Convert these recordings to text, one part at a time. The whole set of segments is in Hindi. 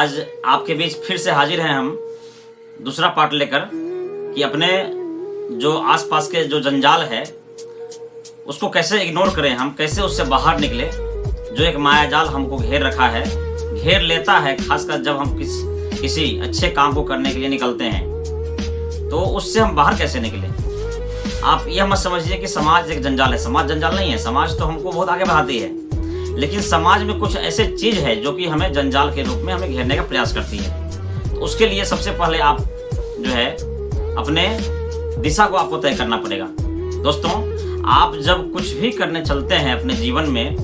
आज आपके बीच फिर से हाजिर हैं हम दूसरा पार्ट लेकर कि अपने जो आसपास के जो जंजाल है उसको कैसे इग्नोर करें, हम कैसे उससे बाहर निकले। जो एक मायाजाल हमको घेर रखा है, घेर लेता है, खासकर जब हम किसी अच्छे काम को करने के लिए निकलते हैं, तो उससे हम बाहर कैसे निकले। आप यह मत समझिए कि समाज एक जंजाल है। समाज जंजाल नहीं है। समाज तो हमको बहुत आगे बढ़ाती है, लेकिन समाज में कुछ ऐसे चीज है जो कि हमें जंजाल के रूप में हमें घेरने का प्रयास करती है। तो उसके लिए सबसे पहले आप जो है अपने दिशा को आपको तय करना पड़ेगा। दोस्तों, आप जब कुछ भी करने चलते हैं अपने जीवन में,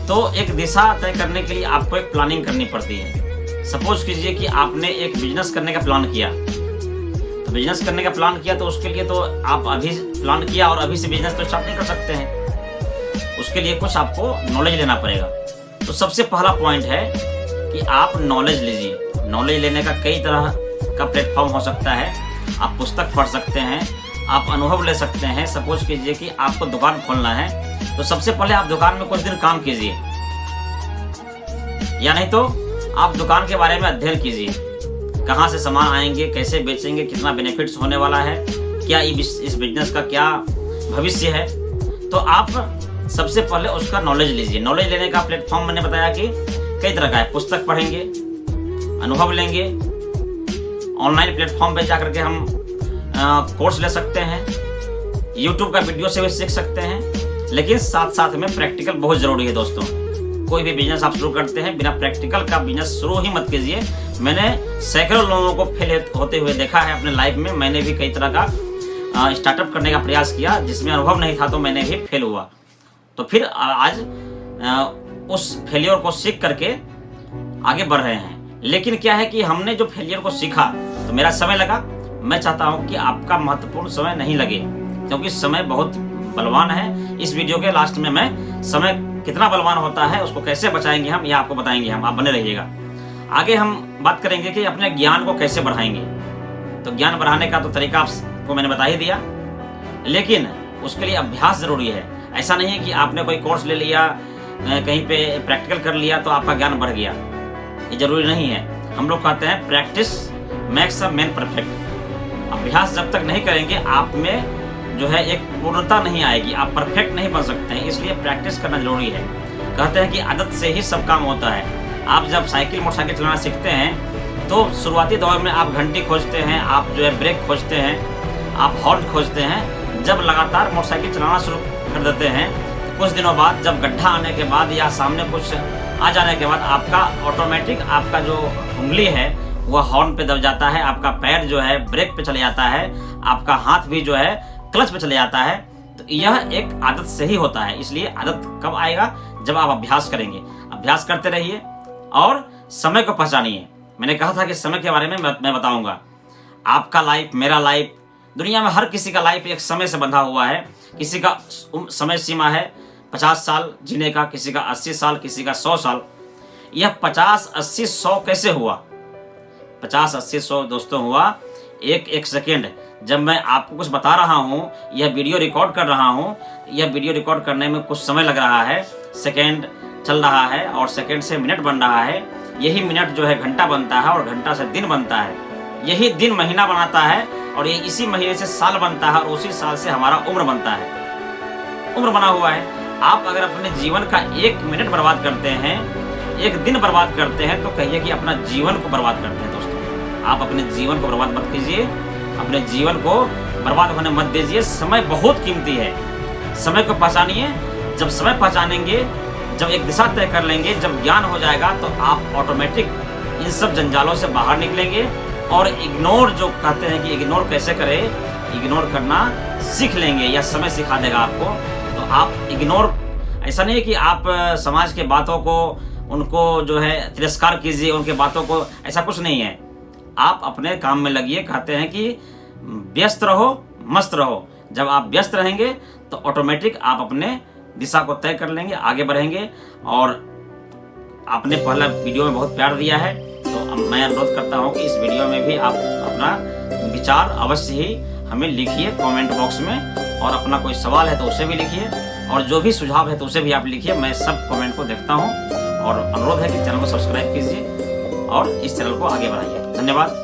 तो एक दिशा तय करने के लिए आपको एक प्लानिंग करनी पड़ती है। सपोज कीजिए कि आपने एक बिजनेस करने का प्लान किया, तो बिजनेस करने का प्लान किया तो उसके लिए तो आप अभी प्लान किया और अभी से बिजनेस तो स्टार्ट नहीं कर सकते हैं। उसके लिए कुछ आपको नॉलेज लेना पड़ेगा। तो सबसे पहला पॉइंट है कि आप नॉलेज लीजिए। नॉलेज लेने का कई तरह का प्लेटफॉर्म हो सकता है। आप पुस्तक पढ़ सकते हैं, आप अनुभव ले सकते हैं। सपोज कीजिए कि आपको दुकान खोलना है, तो सबसे पहले आप दुकान में कुछ दिन काम कीजिए, या नहीं तो आप दुकान के बारे में अध्ययन कीजिए। कहाँ से सामान आएंगे, कैसे बेचेंगे, कितना बेनिफिट्स होने वाला है, क्या इस बिजनेस का क्या भविष्य है। तो आप सबसे पहले उसका नॉलेज लीजिए। नॉलेज लेने का प्लेटफॉर्म मैंने बताया कि कई तरह का है। पुस्तक पढ़ेंगे, अनुभव लेंगे, ऑनलाइन प्लेटफॉर्म पे जाकर के हम कोर्स ले सकते हैं, यूट्यूब का वीडियो से भी सीख सकते हैं। लेकिन साथ साथ में प्रैक्टिकल बहुत जरूरी है। दोस्तों, कोई भी बिजनेस आप शुरू करते हैं, बिना प्रैक्टिकल का बिजनेस शुरू ही मत कीजिए। मैंने सैकड़ों लोगों को फेल होते हुए देखा है अपने लाइफ में। मैंने भी कई तरह का स्टार्टअप करने का प्रयास किया, जिसमें अनुभव नहीं था, तो मैंने भी फेल हुआ। तो फिर आज उस फेलियर को सीख करके आगे बढ़ रहे हैं। लेकिन क्या है कि हमने जो फेलियर को सीखा, तो मेरा समय लगा। मैं चाहता हूं कि आपका महत्वपूर्ण समय नहीं लगे, क्योंकि समय बहुत बलवान है। इस वीडियो के लास्ट में मैं समय कितना बलवान होता है, उसको कैसे बचाएंगे हम, यह आपको बताएंगे हम। आप बने रहिएगा। आगे हम बात करेंगे कि अपने ज्ञान को कैसे बढ़ाएंगे। तो ज्ञान बढ़ाने का तो तरीका आपको मैंने बता ही दिया, लेकिन उसके लिए अभ्यास जरूरी है। ऐसा नहीं है कि आपने कोई कोर्स ले लिया, कहीं पे प्रैक्टिकल कर लिया तो आपका ज्ञान बढ़ गया। ये जरूरी नहीं है। हम लोग कहते हैं practice makes a man perfect. अभ्यास जब तक नहीं करेंगे, आप में जो है एक पूर्णता नहीं आएगी, आप परफेक्ट नहीं बन सकते हैं। इसलिए प्रैक्टिस करना जरूरी है। कहते हैं कि आदत से ही सब काम होता है। आप जब साइकिल मोटरसाइकिल चलाना सीखते हैं, तो शुरुआती दौर में आप घंटी खोजते हैं, आप जो है ब्रेक खोजते हैं, आप हॉर्न खोजते हैं। जब लगातार मोटरसाइकिल चलाना शुरू कर देते हैं, कुछ दिनों बाद जब गड्ढा आने के बाद या सामने कुछ आ जाने के बाद आपका ऑटोमेटिक आपका जो उंगली है वह हॉर्न पे दब जाता है, आपका पैर जो है ब्रेक पे चले जाता है, आपका हाथ भी जो है क्लच पे चले जाता है। तो यह एक आदत से ही होता है। इसलिए आदत कब आएगा? जब आप अभ्यास करेंगे। अभ्यास करते रहिए और समय को पहचानिए। मैंने कहा था कि समय के बारे में मैं बताऊंगा। आपका लाइफ, मेरा लाइफ, दुनिया में हर किसी का लाइफ एक समय से बंधा हुआ है। किसी का समय सीमा है 50 साल जीने का, किसी का 80 साल, किसी का 100 साल। यह 50, 80, 100 कैसे हुआ? 50, 80, 100 दोस्तों हुआ एक सेकेंड। जब मैं आपको कुछ बता रहा हूँ, यह वीडियो रिकॉर्ड कर रहा हूँ, यह वीडियो रिकॉर्ड करने में कुछ समय लग रहा है, सेकेंड चल रहा है और सेकेंड से मिनट बन रहा है। यही मिनट जो है घंटा बनता है और घंटा से दिन बनता है। यही दिन महीना बनाता है और ये इसी महीने से साल बनता है और उसी साल से हमारा उम्र बनता है। उम्र बना हुआ है। आप अगर अपने जीवन का 1 मिनट बर्बाद करते हैं, 1 दिन बर्बाद करते हैं, तो कहिए कि अपना जीवन को बर्बाद करते हैं। दोस्तों, आप अपने जीवन को बर्बाद मत कीजिए, अपने जीवन को बर्बाद होने मत दीजिए। समय बहुत कीमती है। समय को पहचानिए। जब समय पहचानेंगे, जब एक दिशा तय कर लेंगे, जब ज्ञान हो जाएगा, तो आप ऑटोमेटिक इन सब जंजालों से बाहर निकलेंगे और इग्नोर जो कहते हैं कि इग्नोर कैसे करें, इग्नोर करना सीख लेंगे या समय सिखा देगा आपको। तो आप इग्नोर, ऐसा नहीं है कि आप समाज के बातों को, उनको जो है तिरस्कार कीजिए, उनके बातों को, ऐसा कुछ नहीं है। आप अपने काम में लगिए। कहते हैं कि व्यस्त रहो, मस्त रहो। जब आप व्यस्त रहेंगे तो ऑटोमेटिक आप अपने दिशा को तय कर लेंगे, आगे बढ़ेंगे। और आपने पहला वीडियो में बहुत प्यार दिया है, तो मैं अनुरोध करता हूं कि इस वीडियो में भी आप अपना विचार अवश्य ही हमें लिखिए कमेंट बॉक्स में। और अपना कोई सवाल है तो उसे भी लिखिए, और जो भी सुझाव है तो उसे भी आप लिखिए। मैं सब कमेंट को देखता हूं। और अनुरोध है कि चैनल को सब्सक्राइब कीजिए। और इस चैनल को आगे बढ़ाइए। धन्यवाद।